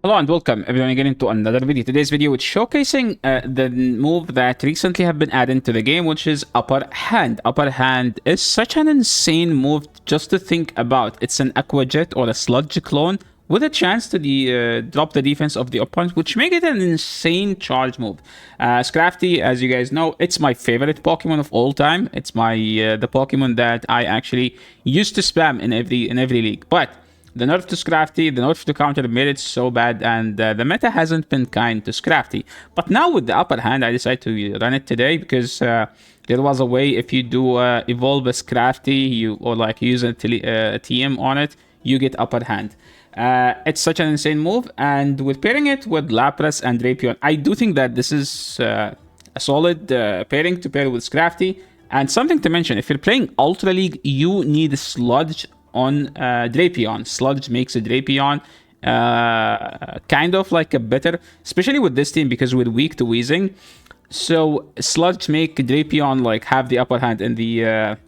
Hello and welcome everyone again into another video. Today's video is showcasing the move that recently have been added to the game, which is Upper Hand. Upper Hand is such an insane move just to think about. It's an Aqua Jet or a Sludge clone with a chance to drop the defense of the opponent, which make it an insane charge move. Scrafty, as you guys know, it's my favorite Pokemon of all time. It's my the Pokemon that I actually used to spam in every league, but the nerf to Scrafty, the nerf to counter made it so bad, and the meta hasn't been kind to Scrafty. But now with the Upper Hand, I decided to run it today because there was a way if you do evolve a Scrafty, or like use a TM on it, you get Upper Hand. It's such an insane move, and with pairing it with Lapras and Drapion, I do think that this is a solid pairing to pair with Scrafty. And something to mention, if you're playing Ultra League, you need Sludge on Drapion. Sludge makes a Drapion kind of like a better, especially with this team because we're weak to Weezing. So Sludge make Drapion like have the upper hand in the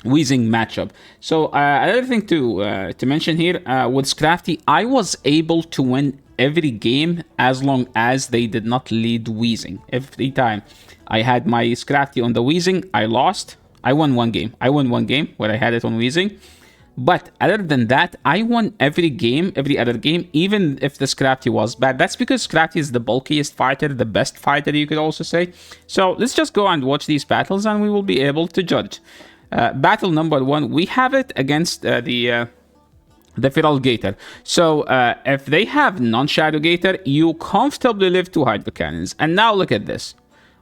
Weezing matchup. So another thing to mention here, with Scrafty, I was able to win every game as long as they did not lead Weezing. Every time I had my Scrafty on the Weezing, I lost. I won one game. I won one game where I had it on Weezing. But other than that, I won every game, every other game, even if the Scrafty was bad. That's because Scrafty is the bulkiest fighter, the best fighter, you could also say. So let's just go and watch these battles and we will be able to judge. Battle number 1, we have it against the Feral Gator. So if they have non-Shadow Gator, you comfortably live 2 Hydro Cannons. And now look at this.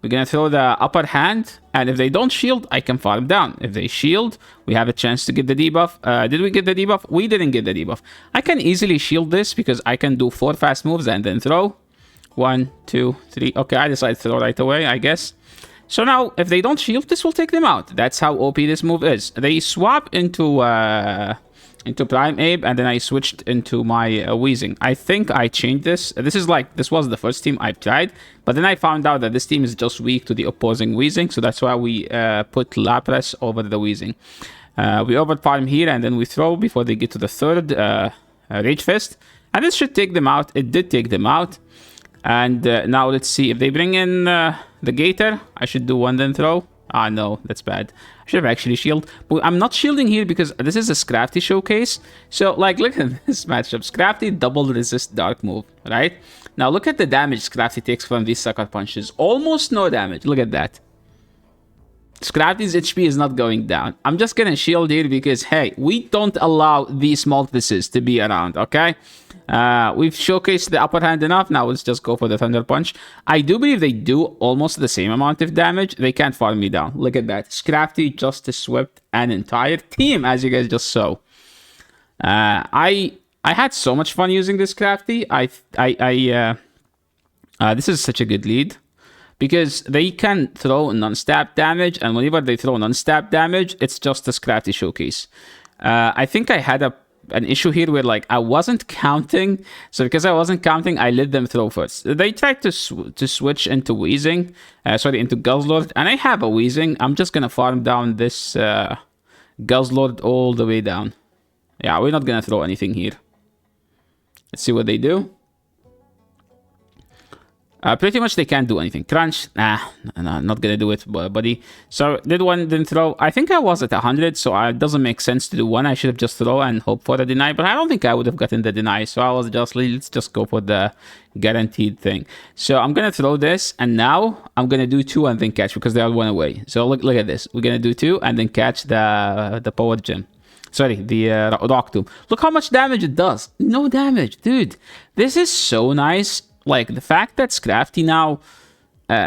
We're going to throw the Upper Hand, and if they don't shield, I can farm down. If they shield, we have a chance to get the debuff. Did we get the debuff? We didn't get the debuff. I can easily shield this because I can do 4 fast moves and then throw. 1, 2, 3. Okay, I decided to throw right away, I guess. So now, if they don't shield, this will take them out. That's how OP this move is. They swap into Prime Abe, and then I switched into my Weezing. I think I changed this. This was the first team I've tried, but then I found out that this team is just weak to the opposing Weezing, so that's why we put Lapras over the Weezing. We overfarm here, and then we throw before they get to the third Rage Fist, and this should take them out. It did take them out, and now let's see if they bring in the Gator. I should do one then throw. Ah, no, that's bad. I should have actually shielded. But I'm not shielding here because this is a Scrafty showcase. So, like, look at this matchup. Scrafty double resist dark move, right? Now, look at the damage Scrafty takes from these sucker punches. Almost no damage. Look at that. Scrafty's HP is not going down. I'm just gonna shield here because, hey, we don't allow these multiplices to be around, okay? We've showcased the upper hand enough. Now let's just go for the Thunder Punch. I do believe they do almost the same amount of damage. They can't farm me down. Look at that. Scrafty just swept an entire team, as you guys just saw. I had so much fun using this Scrafty. This is such a good lead because they can throw non-stab damage, and whenever they throw non-stab damage, it's just a Scrafty showcase. I think I had an issue here where like I wasn't counting, so because I wasn't counting, I let them throw first. They tried to switch into Weezing, into Guzzlord, and I have a Weezing. I'm just gonna farm down this Guzzlord all the way down. Yeah, we're not gonna throw anything here. Let's see what they do. Pretty much they can't do anything. Crunch, nah, not gonna do it, buddy. So did one, didn't throw. I think I was at 100, so it doesn't make sense to do one. I should have just throw and hope for a deny, but I don't think I would have gotten the deny. So I was just, let's just go for the guaranteed thing. So I'm gonna throw this, and now I'm gonna do 2 and then catch because they are 1 away. So look at this. We're gonna do 2 and then catch the Power Gem. Sorry, the Rock Tomb. Look how much damage it does. No damage, dude. This is so nice. Like, the fact that Scrafty now,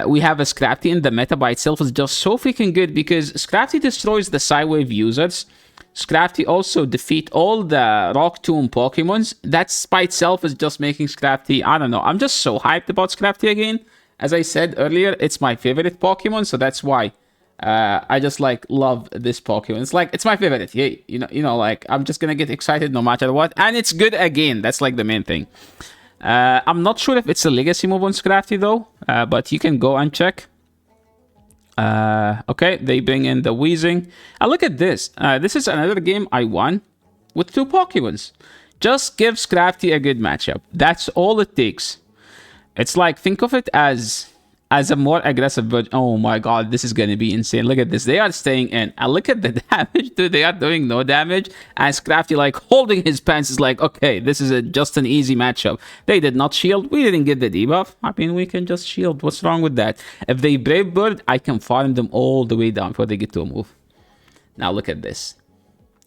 we have a Scrafty in the meta by itself is just so freaking good because Scrafty destroys the Psywave users. Scrafty also defeat all the Rock Tomb Pokemons. That by itself is just making Scrafty, I don't know. I'm just so hyped about Scrafty again. As I said earlier, it's my favorite Pokemon, so that's why I just like love this Pokemon. It's like, it's my favorite. Yeah, you know, like I'm just gonna get excited no matter what. And it's good again. That's like the main thing. I'm not sure if it's a legacy move on Scrafty though, but you can go and check. Okay, they bring in the Weezing. Look at this. This is another game I won with 2 Pokemons. Just give Scrafty a good matchup. That's all it takes. It's like, think of it as a more aggressive version. Oh my god, this is going to be insane. Look at this. They are staying in. And look at the damage, dude. They are doing no damage. And Scrafty, like, holding his pants is like, okay, this is just an easy matchup. They did not shield. We didn't get the debuff. I mean, we can just shield. What's wrong with that? If they Brave Bird, I can farm them all the way down before they get to a move. Now look at this.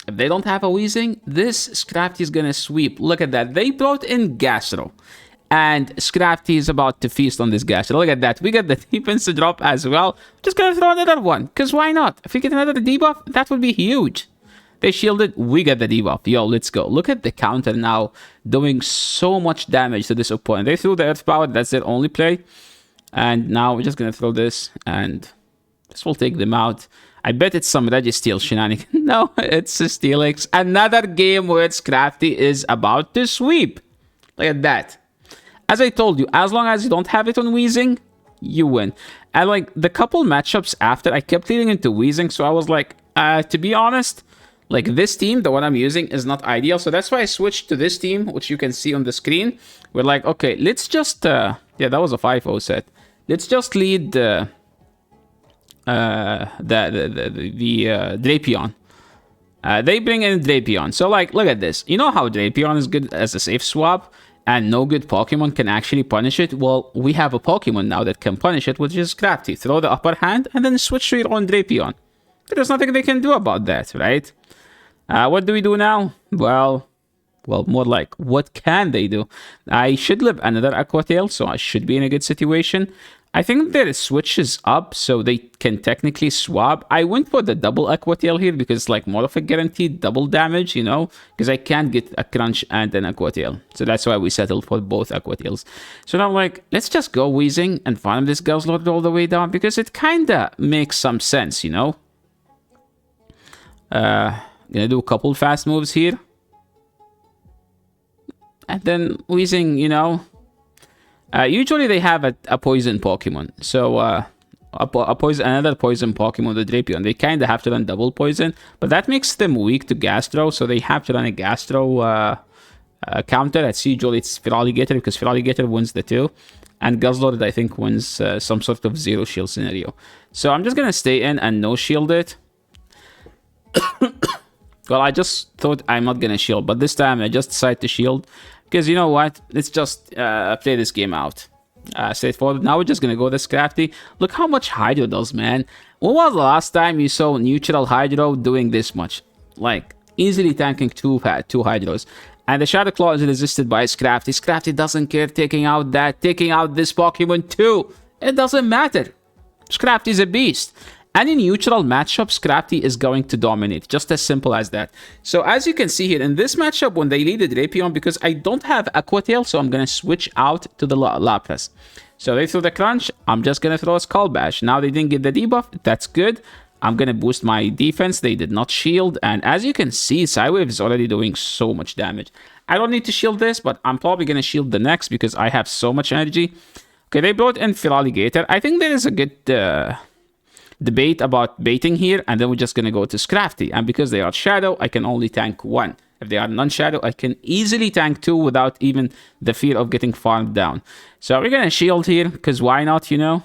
If they don't have a Weezing, this Scrafty is going to sweep. Look at that. They brought in Gastro. And Scrafty is about to feast on this Gastro. Look at that. We got the defense to drop as well. Just going to throw another one. Because why not? If we get another debuff, that would be huge. They shielded. We got the debuff. Yo, let's go. Look at the counter now. Doing so much damage to this opponent. They threw the Earth Power. That's their only play. And now we're just going to throw this. And this will take them out. I bet it's some Registeel shenanigans. No, it's a Steelix. Another game where Scrafty is about to sweep. Look at that. As I told you, as long as you don't have it on Weezing, you win. And like the couple matchups after, I kept leading into Weezing. So I was like, to be honest, like this team, the one I'm using, is not ideal. So that's why I switched to this team, which you can see on the screen. We're like, okay, let's just, yeah, that was a 5-0 set. Let's just lead the Drapion. They bring in Drapion. So like, look at this. You know how Drapion is good as a safe swap and no good Pokemon can actually punish it? Well, we have a Pokemon now that can punish it, which is Scrafty. Throw the upper hand and then switch to your own Drapion. There's nothing they can do about that, right? What do we do now? Well, more like, what can they do? I should live another Aqua Tail, so I should be in a good situation. I think their switch is up, so they can technically swap. I went for the double Aqua Tail here because it's like more of a guaranteed double damage, you know? Because I can't get a Crunch and an Aqua Tail. So that's why we settled for both Aqua Tails. So now I'm like, let's just go Weezing and farm this Guzzlord all the way down because it kinda makes some sense, you know? Gonna do a couple fast moves here. And then Weezing, you know... usually they have a poison Pokemon. So, another poison Pokemon, the Drapion. They kind of have to run double poison. But that makes them weak to Gastro. So they have to run a Gastro counter. That's usually it's Feraligatr because Feraligatr wins the 2. And Guzzlord, I think, wins some sort of zero shield scenario. So I'm just going to stay in and no shield it. Well, I just thought I'm not going to shield. But this time I just decided to shield. Because you know what? Let's just play this game out. Straightforward. Now we're just going to go this Scrafty. Look how much Hydro does, man. When was the last time you saw neutral Hydro doing this much? Like, easily tanking two Hydros. And the Shadow Claw is resisted by Scrafty. Scrafty doesn't care taking out this Pokemon too. It doesn't matter. Scrafty is a beast. Any neutral matchup, Scrafty is going to dominate. Just as simple as that. So as you can see here, in this matchup, when they lead the Drapion, because I don't have Aqua Tail, so I'm going to switch out to the Lapras. So they threw the Crunch. I'm just going to throw a Skull Bash. Now they didn't get the debuff. That's good. I'm going to boost my defense. They did not shield. And as you can see, Psywave is already doing so much damage. I don't need to shield this, but I'm probably going to shield the next because I have so much energy. Okay, they brought in Feraligatr. I think there is a good... debate about baiting here, and then we're just gonna go to Scrafty. And because they are Shadow, I can only tank 1. If they are non-Shadow, I can easily tank 2 without even the fear of getting farmed down. So we're gonna shield here, because why not, you know?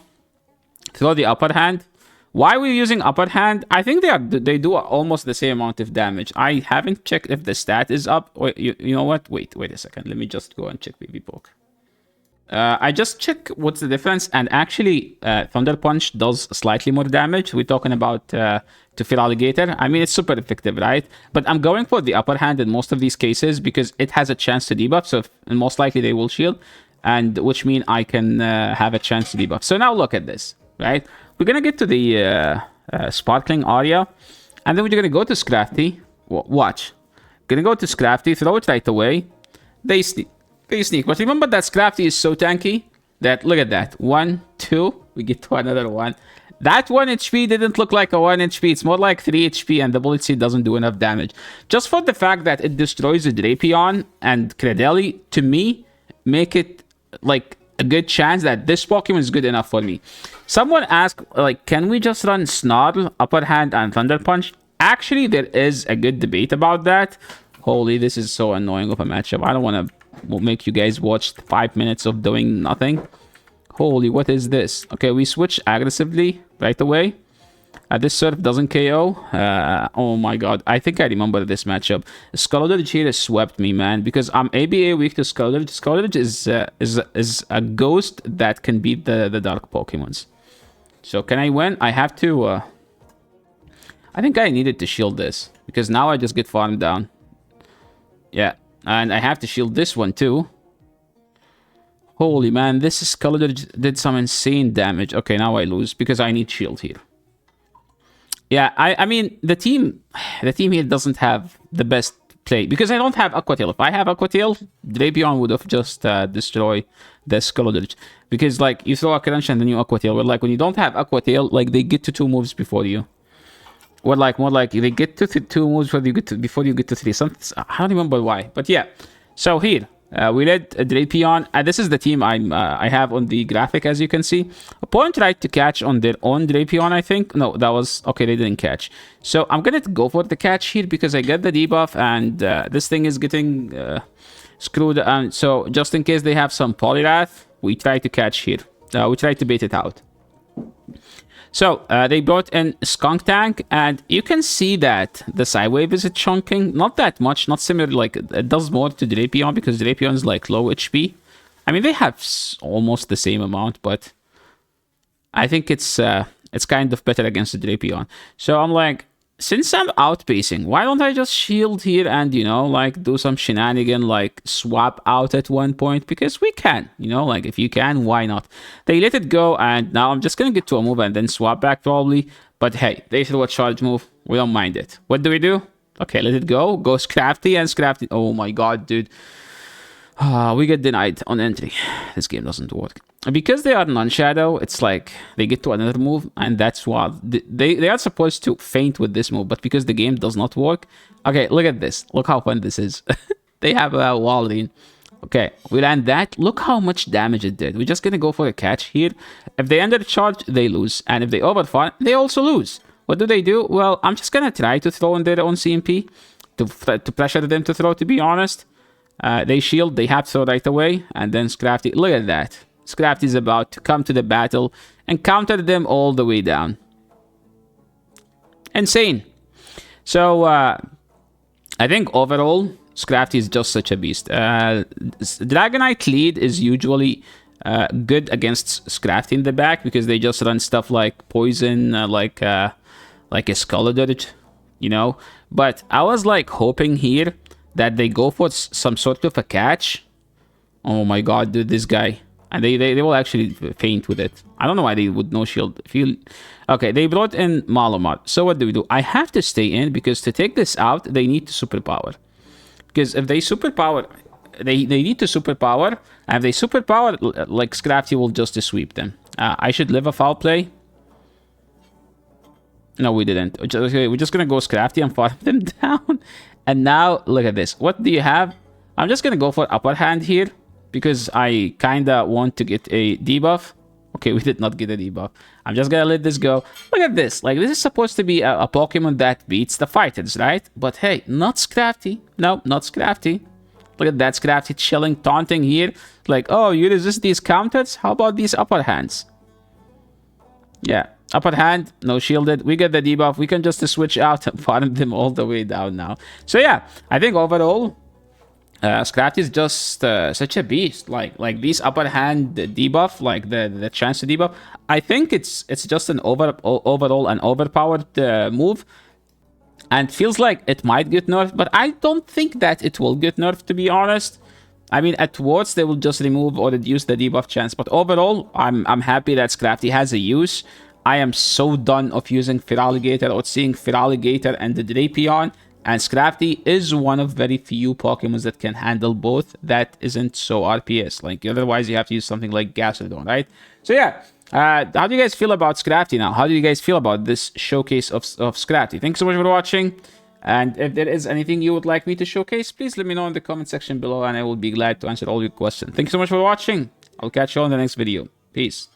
Throw the upper hand. Why are we using upper hand? I think they do almost the same amount of damage. I haven't checked if the stat is up. Wait, you know what? Wait a second. Let me just go and check PvP. I just check what's the difference, and actually Thunder Punch does slightly more damage. We're talking about to Feraligatr. I mean, it's super effective, right? But I'm going for the upper hand in most of these cases because it has a chance to debuff, so most likely they will shield, and which means I can have a chance to debuff. So now look at this, right? We're gonna get to the Sparkling Aria, and then we're gonna go to Scrafty. Watch. Gonna go to Scrafty, throw it right away. They sneak. But remember that Scrafty is so tanky that, look at that. 1, 2, we get to another 1. That 1 HP didn't look like a 1 HP. It's more like 3 HP, and the Bullet Seed doesn't do enough damage. Just for the fact that it destroys the Drapion and Cradily, to me, make it like a good chance that this Pokemon is good enough for me. Someone asked, like, can we just run Snarl, Upper Hand, and Thunder Punch? Actually, there is a good debate about that. Holy, this is so annoying of a matchup. I don't want to make you guys watch 5 minutes of doing nothing. Holy, what is this? Okay, we switch aggressively right away. This surf doesn't KO. Oh my god, I think I remember this matchup. Scaldage here has swept me, man, because I'm ABA weak to Scaldage. Scaldage is a ghost that can beat the dark Pokemons. So can I win? I have to... I think I needed to shield this, because now I just get farmed down. Yeah, and I have to shield this one too. Holy man, this Scaldage did some insane damage. Okay, now I lose because I need shield here. Yeah, I mean, the team here doesn't have the best play because I don't have Aqua Tail. If I have Aqua Tail, Drapion would have just destroyed the Scaldage. Because, like, you throw a Crunch and then you Aqua Tail. But, like, when you don't have Aqua Tail, like, they get to 2 moves before you. Or, like, more like, they get to 2 moves before you get to 3. I don't remember why. But, yeah. So, here. We led Drapion. This is the team I have on the graphic, as you can see. Opponent tried to catch on their own Drapion, I think. No, that was... Okay, they didn't catch. So I'm going to go for the catch here because I get the debuff and this thing is getting screwed. And so just in case they have some Poliwrath, we try to catch here. We try to bait it out. So, they brought in Skunk Tank, and you can see that the Psywave is chunking. Not that much, not similar, like, it does more to Drapion, because Drapion is, like, low HP. I mean, they have almost the same amount, but I think it's kind of better against the Drapion. So, I'm like, since I'm outpacing, why don't I just shield here and, you know, like, do some shenanigan, like, swap out at one point? Because we can, you know, like, if you can, why not? They let it go, and now I'm just gonna get to a move and then swap back, probably. But, hey, they threw a charge move. We don't mind it. What do? Okay, let it go. Go Scrafty, and Scrafty... Oh, my God, dude. We get denied on entry. This game doesn't work. Because they are non-shadow, it's like they get to another move, and that's what they are supposed to feint with this move, but because the game does not work. Okay, look at this. Look how fun this is. They have a Walrein. Okay, we land that. Look how much damage it did. We're just gonna go for a catch here. If they under charge, they lose, and if they overfarm, they also lose. What do? Well, I'm just gonna try to throw in their own CMP to pressure them to throw. To be honest, they shield. They have to throw right away, and then Scrafty. Look at that. Scrafty is about to come to the battle and counter them all the way down. Insane. So, I think overall, Scrafty is just such a beast. Dragonite lead is usually good against Scrafty in the back because they just run stuff like Poison, like a Scaldage, you know. But I was like hoping here that they go for some sort of a catch. Oh my god, dude, this guy. And they will actually feint with it. I don't know why they would no shield. Okay, they brought in Malamar. So what do? I have to stay in because to take this out, they need to superpower. Because if they superpower, they need to superpower. And if they superpower, like Scrafty will just sweep them. I should live a foul play. No, we didn't. We're just going to go Scrafty and farm them down. And now, look at this. What do you have? I'm just going to go for upper hand here. Because I kinda want to get a debuff. Okay, we did not get a debuff. I'm just gonna let this go. Look at this. Like, this is supposed to be a Pokemon that beats the fighters, right? But hey, not Scrafty. No, not Scrafty. Look at that Scrafty chilling, taunting here. Like, oh, you resist these counters? How about these upper hands? Yeah, upper hand, no shielded. We get the debuff. We can just switch out and farm them all the way down now. So yeah, I think overall... Scrafty is just such a beast. Like these upper hand debuff, like the chance to debuff. I think it's just an overall an overpowered move, and feels like it might get nerfed. But I don't think that it will get nerfed, to be honest. I mean, at worst they will just remove or reduce the debuff chance. But overall, I'm happy that Scrafty has a use. I am so done of using Feraligatr or seeing Feraligatr and the Drapion. And Scrafty is one of very few Pokemons that can handle both. That isn't so RPS. Like, otherwise you have to use something like Gastrodon, right? So yeah, how do you guys feel about Scrafty now? How do you guys feel about this showcase of Scrafty? Thanks so much for watching. And if there is anything you would like me to showcase, please let me know in the comment section below, and I will be glad to answer all your questions. Thanks so much for watching. I'll catch you on the next video. Peace.